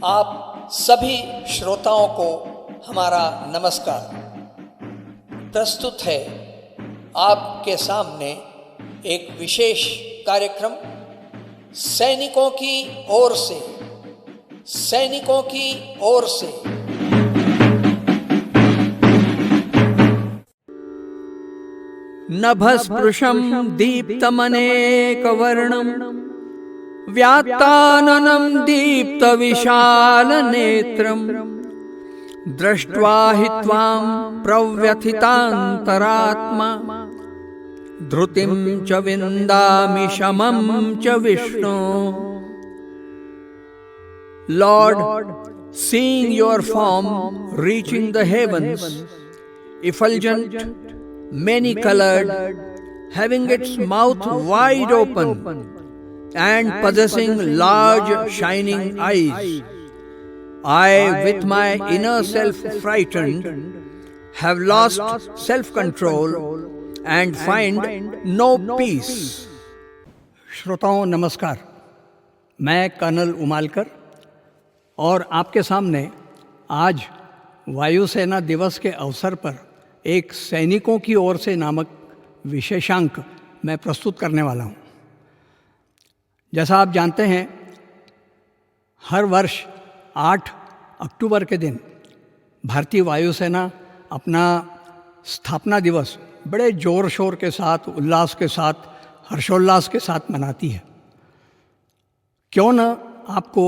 आप सभी श्रोताओं को हमारा नमस्कार। प्रस्तुत है आपके सामने एक विशेष कार्यक्रम सैनिकों की ओर से। सैनिकों की ओर से नभस्पृशं दीप्तमनेकवर्णं व्यात्ताननं दीप्तविशालनेत्रं दृष्ट्वा हि त्वां प्रव्यथितान्तरात्मा धृतिं च विन्दामि शमं च विष्णो। Lord, seeing your form reaching the heavens, effulgent, many-colored, having its mouth wide open, and possessing large shining eyes, I, with my inner self frightened, have lost self-control and find no peace. श्रोताओं नमस्कार, मैं colonel Umalkar और आपके सामने आज वायुसेना दिवस के अवसर पर एक सैनिकों की ओर से नामक विशेषांक मैं प्रस्तुत करने वाला हूँ। जैसा आप जानते हैं, हर वर्ष 8 अक्टूबर के दिन भारतीय वायुसेना अपना स्थापना दिवस बड़े ज़ोर शोर के साथ, उल्लास के साथ, हर्षोल्लास के साथ मनाती है। क्यों न आपको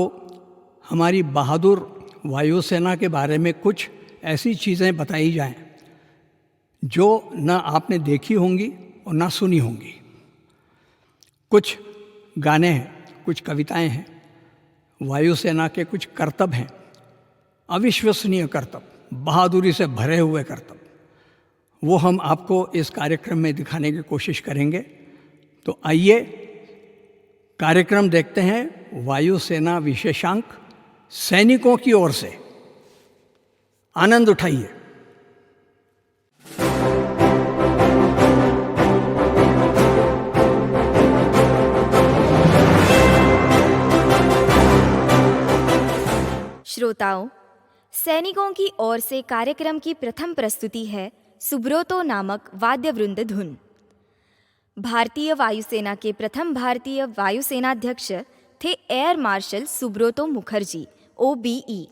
हमारी बहादुर वायुसेना के बारे में कुछ ऐसी चीज़ें बताई जाएं जो न आपने देखी होंगी और न सुनी होंगी। कुछ गाने हैं, कुछ कविताएं हैं, वायुसेना के कुछ करतब हैं, अविश्वसनीय करतब, बहादुरी से भरे हुए करतब। वो हम आपको इस कार्यक्रम में दिखाने की कोशिश करेंगे। तो आइए कार्यक्रम देखते हैं, वायुसेना विशेषांक सैनिकों की ओर से। आनंद उठाइए। श्रोताओं, सैनिकों की ओर से कार्यक्रम की प्रथम प्रस्तुति है सुब्रोतो नामक वाद्यवृंद धुन। भारतीय वायुसेना के प्रथम भारतीय वायुसेनाध्यक्ष थे air marshal Subroto Mukherjee, OBE।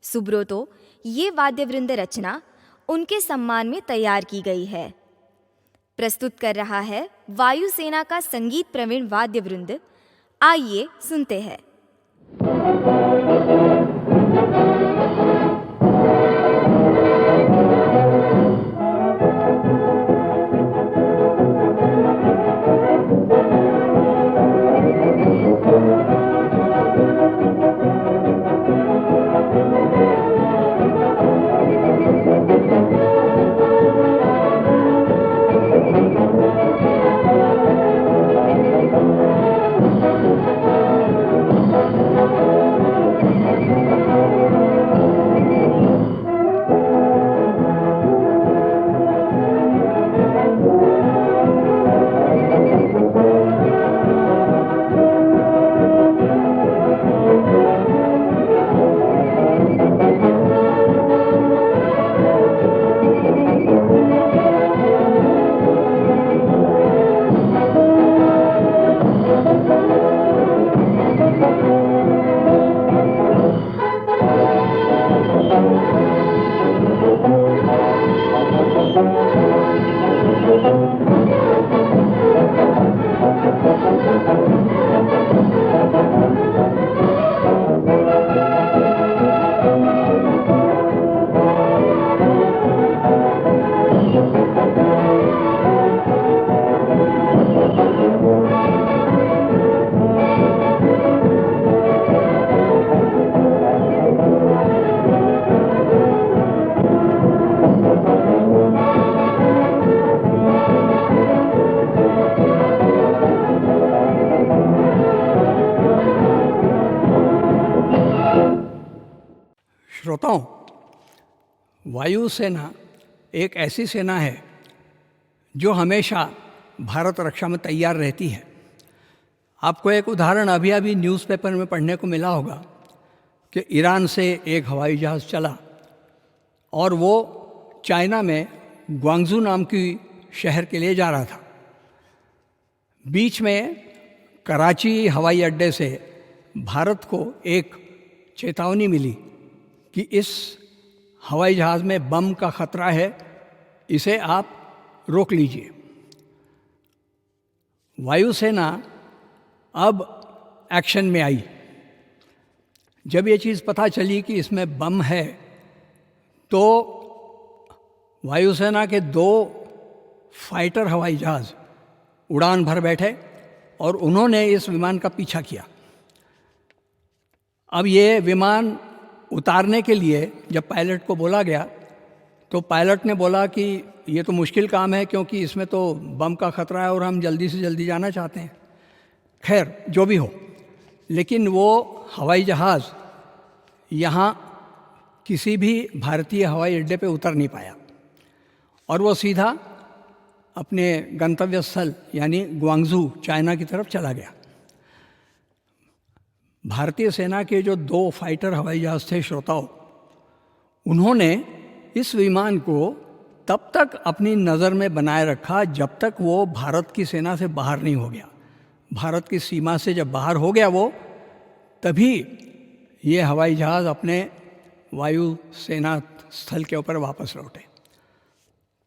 Subroto ये वाद्यवृंद रचना उनके सम्मान में तैयार की गई है। प्रस्तुत कर रहा है वायुसेना का संगीत प्रवीण वाद्यवृंद। आइए सुनते हैं। श्रोताओं, वायुसेना एक ऐसी सेना है जो हमेशा भारत रक्षा में तैयार रहती है। आपको एक उदाहरण अभी अभी न्यूज़पेपर में पढ़ने को मिला होगा कि ईरान से एक हवाई जहाज़ चला और वो चाइना में ग्वांगजू नाम की शहर के लिए जा रहा था। बीच में कराची हवाई अड्डे से भारत को एक चेतावनी मिली कि इस हवाई जहाज़ में बम का खतरा है, इसे आप रोक लीजिए। वायुसेना अब एक्शन में आई। जब ये चीज़ पता चली कि इसमें बम है तो वायुसेना के 2 फाइटर हवाई जहाज़ उड़ान भर बैठे और उन्होंने इस विमान का पीछा किया। अब ये विमान उतारने के लिए जब पायलट को बोला गया तो पायलट ने बोला कि ये तो मुश्किल काम है क्योंकि इसमें तो बम का खतरा है और हम जल्दी से जल्दी जाना चाहते हैं। खैर, जो भी हो, लेकिन वो हवाई जहाज़ यहाँ किसी भी भारतीय हवाई अड्डे पे उतर नहीं पाया और वो सीधा अपने गंतव्य स्थल यानी ग्वांगजू चाइना की तरफ चला गया। भारतीय सेना के जो 2 फाइटर हवाई जहाज़ थे श्रोताओं, उन्होंने इस विमान को तब तक अपनी नज़र में बनाए रखा जब तक वो भारत की सेना से बाहर नहीं हो गया। भारत की सीमा से जब बाहर हो गया वो, तभी ये हवाई जहाज़ अपने वायु सेना स्थल के ऊपर वापस लौटे।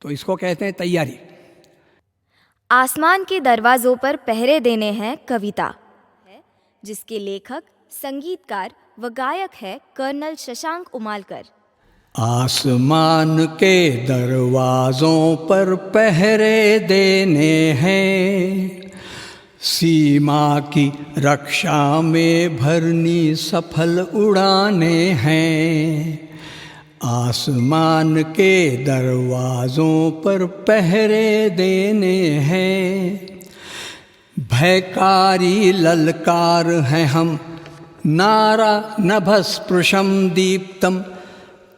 तो इसको कहते हैं तैयारी। आसमान के दरवाज़ों पर पहरे देने हैं कविता, जिसके लेखक, संगीतकार व गायक है कर्नल शशांक उमालकर। आसमान के दरवाज़ों पर पहरे देने हैं, सीमा की रक्षा में भरनी सफल उड़ाने हैं। आसमान के दरवाज़ों पर पहरे देने हैं, भयकारी ललकार हैं हम, नारा नभस्पृशम दीप्तम।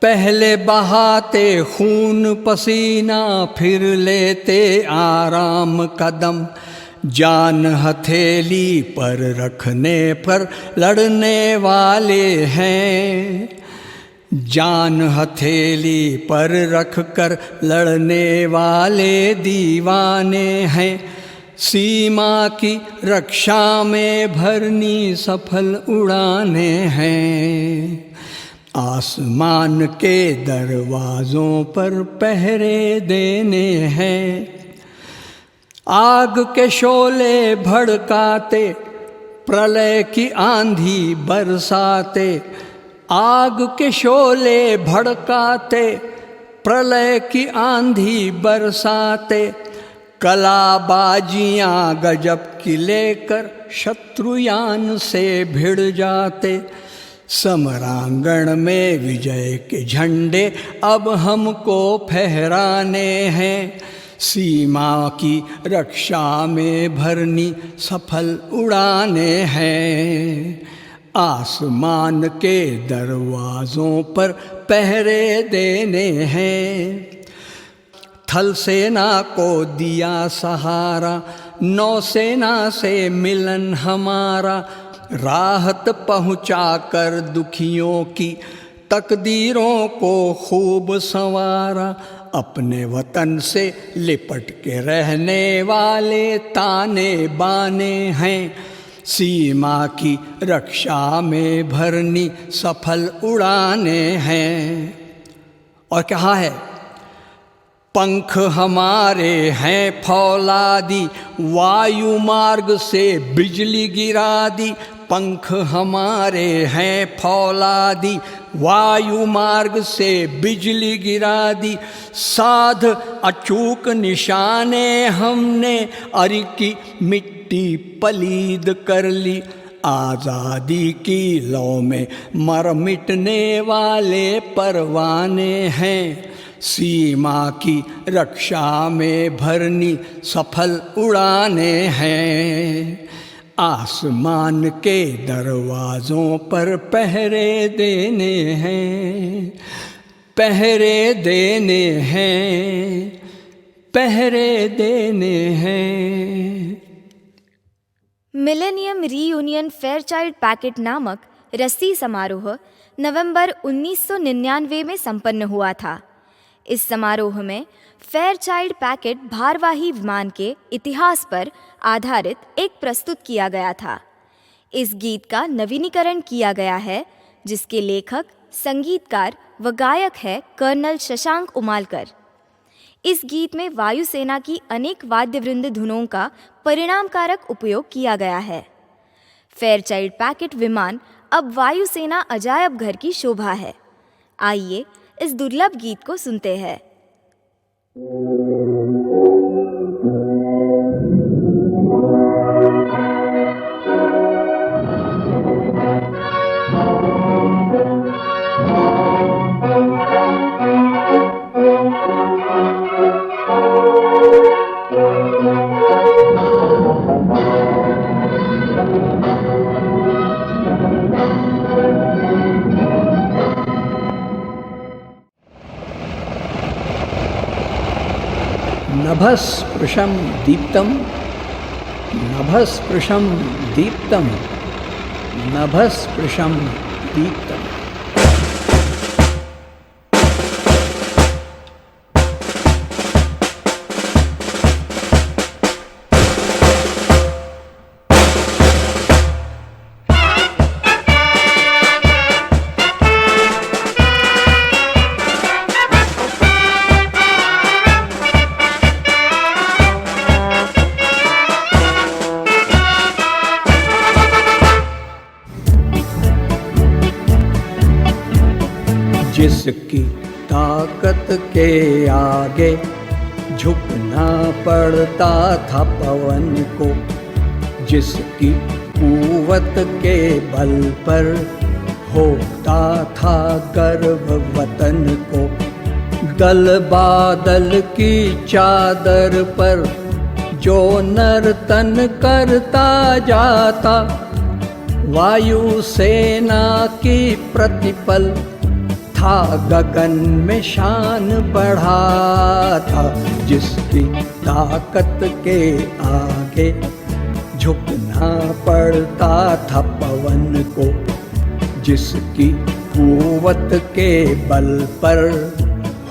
पहले बहाते खून पसीना, फिर लेते आराम कदम। जान हथेली पर रखने पर लड़ने वाले हैं, जान हथेली पर रख कर लड़ने वाले दीवाने हैं। सीमा की रक्षा में भरनी सफल उड़ाने हैं, आसमान के दरवाज़ों पर पहरे देने हैं। आग के शोले भड़काते, प्रलय की आंधी बरसाते। आग के शोले भड़काते, प्रलय की आंधी बरसाते। कलाबाजियाँ गजब की लेकर शत्रुयान से भिड़ जाते। समरांगण में विजय के झंडे अब हमको फहराने हैं, सीमा की रक्षा में भरनी सफल उड़ाने हैं। आसमान के दरवाज़ों पर पहरे देने हैं। थल सेना को दिया सहारा, नौसेना से मिलन हमारा। राहत पहुँचा कर दुखियों की तकदीरों को खूब संवारा। अपने वतन से लिपट के रहने वाले ताने बाने हैं, सीमा की रक्षा में भरनी सफल उड़ाने हैं। और कहा है, पंख हमारे हैं फौलादी, वायु मार्ग से बिजली गिरा दी। पंख हमारे हैं फौलादी, वायु मार्ग से बिजली गिरा दी। साध अचूक निशाने हमने, अरि की मिट्टी पलीद कर ली। आज़ादी की लौ में मर मिटने वाले परवाने हैं, सीमा की रक्षा में भरनी सफल उड़ाने हैं। आसमान के दरवाज़ों पर पहरे देने हैं, पहरे देने हैं, पहरे देने हैं। मिलेनियम रीयूनियन फेयरचाइल्ड पैकेट नामक रस्सी समारोह नवंबर 1999 में संपन्न हुआ था। इस समारोह में फेयरचाइल्ड पैकेट भारवाही विमान के इतिहास पर आधारित एक प्रस्तुत किया गया था। इस गीत का नवीनीकरण किया गया है, जिसके लेखक, संगीतकार व गायक है कर्नल शशांक उमालकर। इस गीत में वायुसेना की अनेक वाद्यवृंद धुनों का परिणामकारक उपयोग किया गया है। फेयरचाइल्ड पैकेट विमान अब वायुसेना अजायब घर की शोभा है। आइए इस दुर्लभ गीत को सुनते हैं। नभस्पृशं दीप्तं, नभस्पृशं दीप्तं, नभस्पृशं दीप्तं। जिसकी ताकत के आगे झुकना पड़ता था पवन को, जिसकी कुव्वत के बल पर होता था गर्व वतन को, दल बादल की चादर पर जो नर्तन करता जाता, वायुसेना की प्रतिपल था गगन में शान बढ़ाता। जिसकी ताकत के आगे झुकना पड़ता था पवन को, जिसकी कुव्वत के बल पर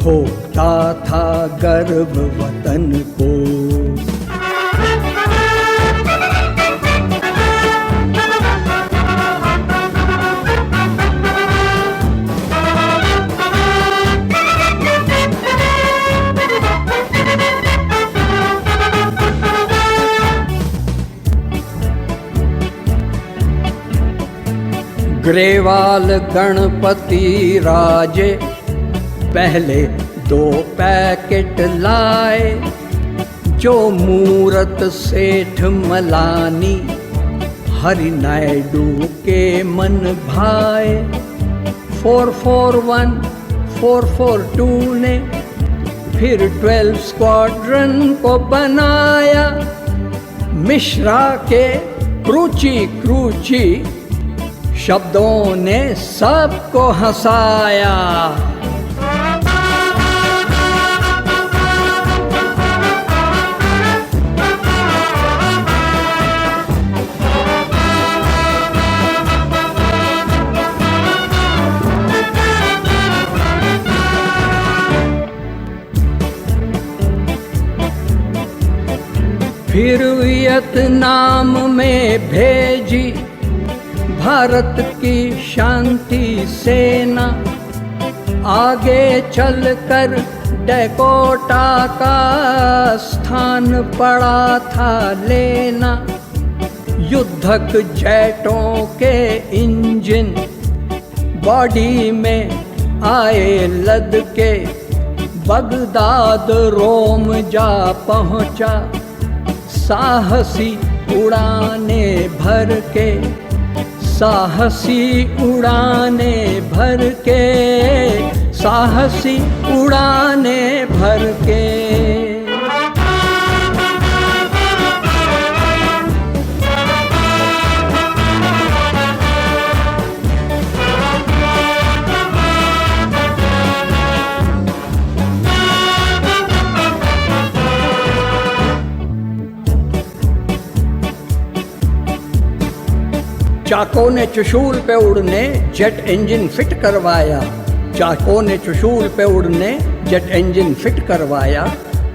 होता था गर्व वतन को। ग्रेवाल गणपति राजे पहले 2 पैकेट लाए, जो मूरत सेठ मलानी हरि नायडू के मन भाए। 441 442 ने फिर 12 स्क्वाड्रन को बनाया। मिश्रा के क्रूची क्रूची शब्दों ने सबको हंसाया। फिर वियतनाम में भेजी भारत की शांति सेना, आगे चलकर डकोटा का स्थान पड़ा था लेना। युद्धक जेटों के इंजन बॉडी में आए लद के, बगदाद रोम जा पहुंचा साहसी उड़ाने भर के, साहसी उड़ाने भर के, साहसी उड़ाने भर के। चाकों ने चुशूल पे उड़ने जेट इंजन फिट करवाया, चाकों ने चुशूल पे उड़ने जेट इंजन फिट करवाया।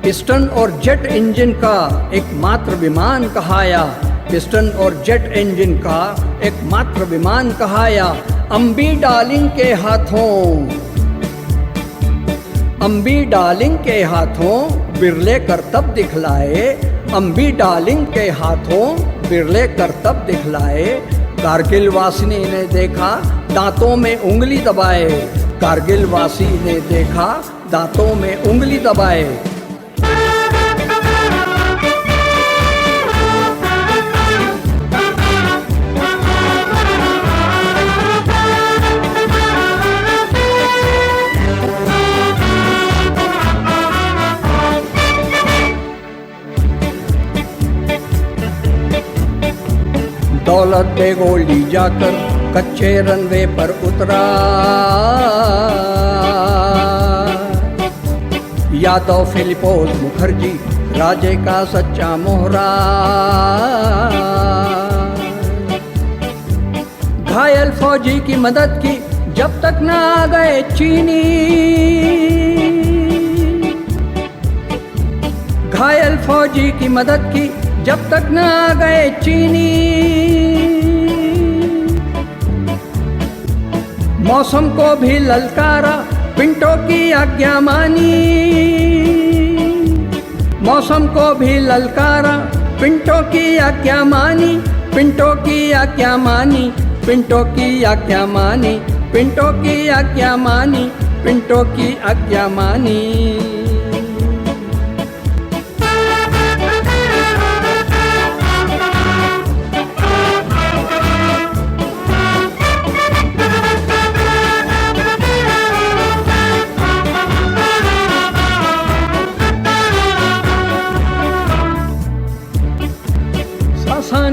पिस्टन और जेट इंजन का एकमात्र विमान कहाया, पिस्टन और जेट इंजन का एकमात्र विमान कहाया। अम्बी डार्लिंग के हाथों, अम्बी डार्लिंग के हाथों बिरले करतब दिखलाए, अम्बी डार्लिंग के हाथों बिरले करतब दिखलाए। कारगिल वासिनी ने देखा दांतों में उंगली दबाए, कारगिल वासी ने देखा दांतों में उंगली दबाए। दौलत बेगोली जाकर कच्चे रनवे पर उतरा, यादव फिलिपोस मुखर्जी राजे का सच्चा मोहरा। घायल फौजी की मदद की जब तक न आ गए चीनी, घायल फौजी की मदद की जब तक न आ गए चीनी। मौसम को भी ललकारा पिंटो की आज्ञा मानी, मौसम को भी ललकारा पिंटो की आज्ञा मानी, पिंटो की आज्ञा मानी, पिंटो की आज्ञा मानी, पिंटो की आज्ञा मानी, पिंटो की आज्ञा मानी।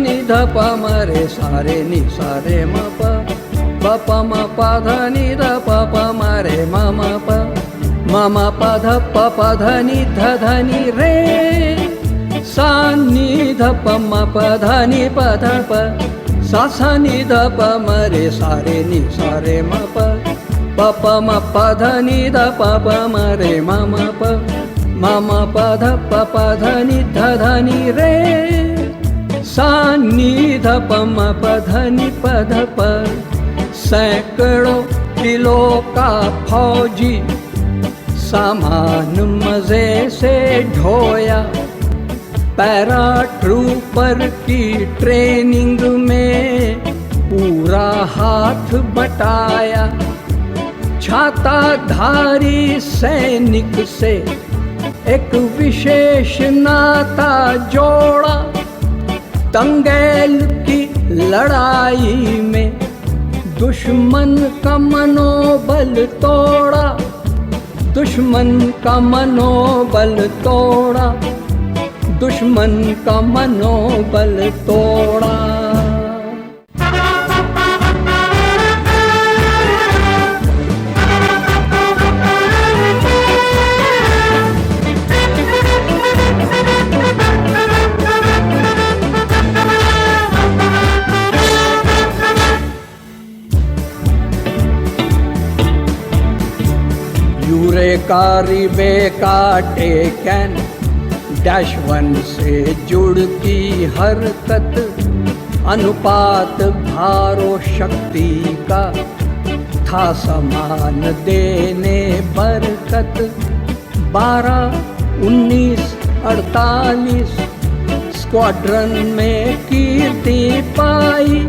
नी ध प म रे सा रे नी सा रे म प प प म प ध नी ध प प म रे म म प म म प ध प प ध नी ध ध नी रे सा नी ध प म प ध नी प ध प सा सा नी ध प म रे सा रे नी सा रे म प प प म प ध नी ध प प म रे म म प म म प ध प प ध नी ध ध नी रे सा नी ध प म प ध नी प ध प। सैकड़ों किलो का फौजी सामान मजे से ढोया, पैरा ट्रूपर की ट्रेनिंग में पूरा हाथ बटाया। छाताधारी सैनिक से एक विशेष नाता जोड़ा, तंगैल की लड़ाई में दुश्मन का मनोबल तोड़ा, दुश्मन का मनोबल तोड़ा, दुश्मन का मनोबल तोड़ा। कारिबे का टेकन -1 से जुड़ती हरकत, अनुपात भारो शक्ति का था समान देने बरकत। 12, 19, 48 स्क्वाड्रन में कीर्ति पाई,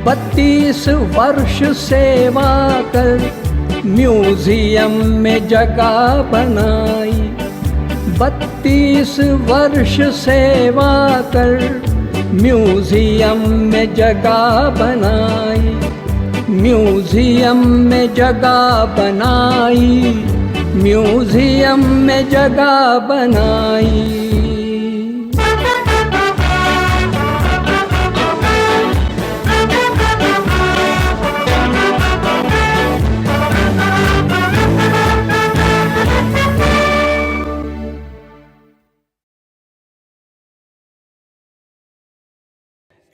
32 वर्ष सेवा कर म्यूजियम में जगह बनाई। 32 वर्ष सेवा कर म्यूजियम में जगह बनाई, म्यूजियम में जगह बनाई, म्यूजियम में जगह बनाई।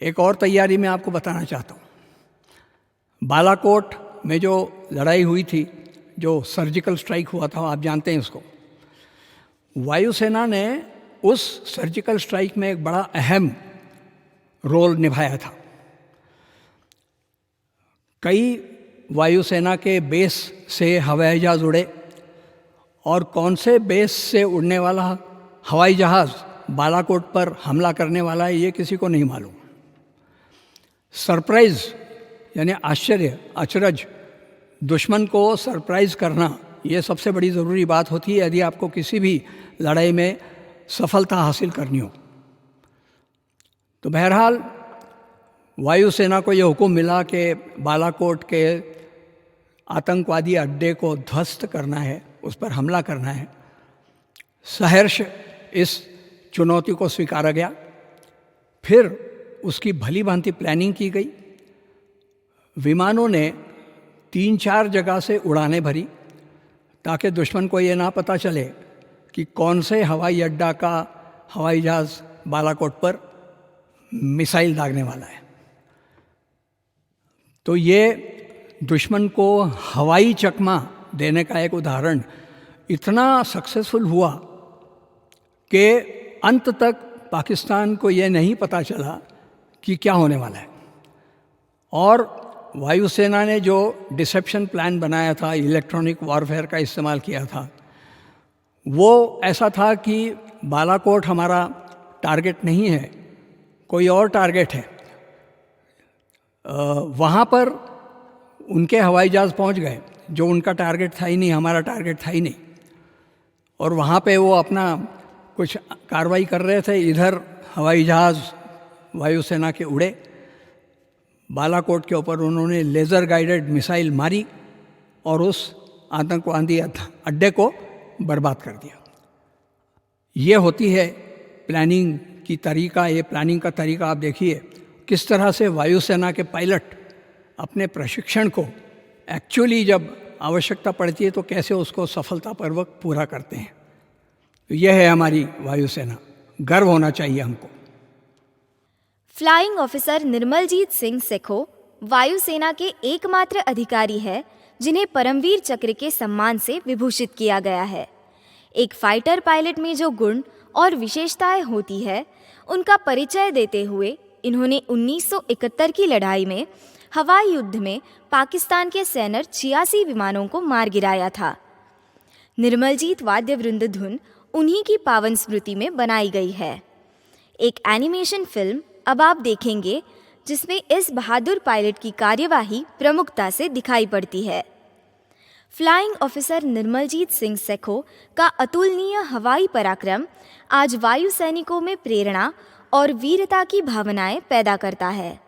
एक और तैयारी मैं आपको बताना चाहता हूँ। बालाकोट में जो लड़ाई हुई थी, जो सर्जिकल स्ट्राइक हुआ था, आप जानते हैं उसको। वायुसेना ने उस सर्जिकल स्ट्राइक में एक बड़ा अहम रोल निभाया था। कई वायुसेना के बेस से हवाई जहाज़ उड़े और कौन से बेस से उड़ने वाला हवाई जहाज़ बालाकोट पर हमला करने वाला है ये किसी को नहीं मालूम। सरप्राइज यानी आश्चर्य, अचरज, दुश्मन को सरप्राइज करना ये सबसे बड़ी ज़रूरी बात होती है यदि आपको किसी भी लड़ाई में सफलता हासिल करनी हो। तो बहरहाल वायुसेना को ये हुक्म मिला कि बालाकोट के आतंकवादी अड्डे को ध्वस्त करना है, उस पर हमला करना है। सहर्ष इस चुनौती को स्वीकारा गया। फिर उसकी भली भांति प्लानिंग की गई। विमानों ने 3-4 जगह से उड़ानें भरी ताकि दुश्मन को ये ना पता चले कि कौन से हवाई अड्डा का हवाई जहाज़ बालाकोट पर मिसाइल दागने वाला है। तो ये दुश्मन को हवाई चकमा देने का एक उदाहरण इतना सक्सेसफुल हुआ कि अंत तक पाकिस्तान को ये नहीं पता चला कि क्या होने वाला है। और वायुसेना ने जो डिसेप्शन प्लान बनाया था, इलेक्ट्रॉनिक वॉरफेयर का इस्तेमाल किया था, वो ऐसा था कि बालाकोट हमारा टारगेट नहीं है, कोई और टारगेट है। वहाँ पर उनके हवाई जहाज़ पहुँच गए, जो उनका टारगेट था ही नहीं, हमारा टारगेट था ही नहीं। और वहाँ पे वो अपना कुछ कार्रवाई कर रहे थे। इधर हवाई जहाज़ वायुसेना के उड़े, बालाकोट के ऊपर उन्होंने लेज़र गाइडेड मिसाइल मारी और उस आतंकवादी अड्डे को बर्बाद कर दिया। ये होती है प्लानिंग की तरीका। ये प्लानिंग का तरीका आप देखिए किस तरह से वायुसेना के पायलट अपने प्रशिक्षण को एक्चुअली जब आवश्यकता पड़ती है तो कैसे उसको सफलतापूर्वक पूरा करते हैं। तो यह है हमारी वायुसेना, गर्व होना चाहिए हमको। फ्लाइंग ऑफिसर निर्मलजीत सिंह सेखो वायुसेना के एकमात्र अधिकारी है जिन्हें परमवीर चक्र के सम्मान से विभूषित किया गया है। एक फाइटर पायलट में जो गुण और विशेषताएं होती है उनका परिचय देते हुए इन्होंने 1971 की लड़ाई में हवाई युद्ध में पाकिस्तान के सैन्य 86 विमानों को मार गिराया था। निर्मलजीत वाद्य वृंद धुन उन्हीं की पावन स्मृति में बनाई गई है। एक एनिमेशन फिल्म अब आप देखेंगे जिसमें इस बहादुर पायलट की कार्यवाही प्रमुखता से दिखाई पड़ती है। फ्लाइंग ऑफिसर निर्मलजीत सिंह सेखो का अतुलनीय हवाई पराक्रम आज वायु सैनिकों में प्रेरणा और वीरता की भावनाएं पैदा करता है।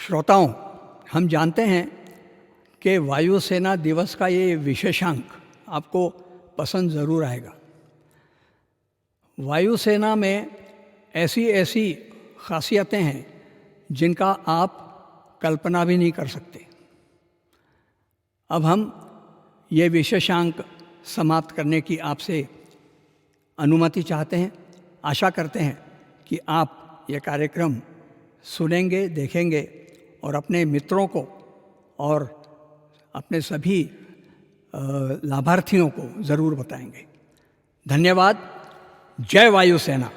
श्रोताओं, हम जानते हैं कि वायुसेना दिवस का ये विशेषांक आपको पसंद ज़रूर आएगा। वायुसेना में ऐसी ऐसी खासियतें हैं जिनका आप कल्पना भी नहीं कर सकते। अब हम ये विशेषांक समाप्त करने की आपसे अनुमति चाहते हैं। आशा करते हैं कि आप ये कार्यक्रम सुनेंगे, देखेंगे और अपने मित्रों को और अपने सभी लाभार्थियों को ज़रूर बताएंगे। धन्यवाद। जय वायुसेना।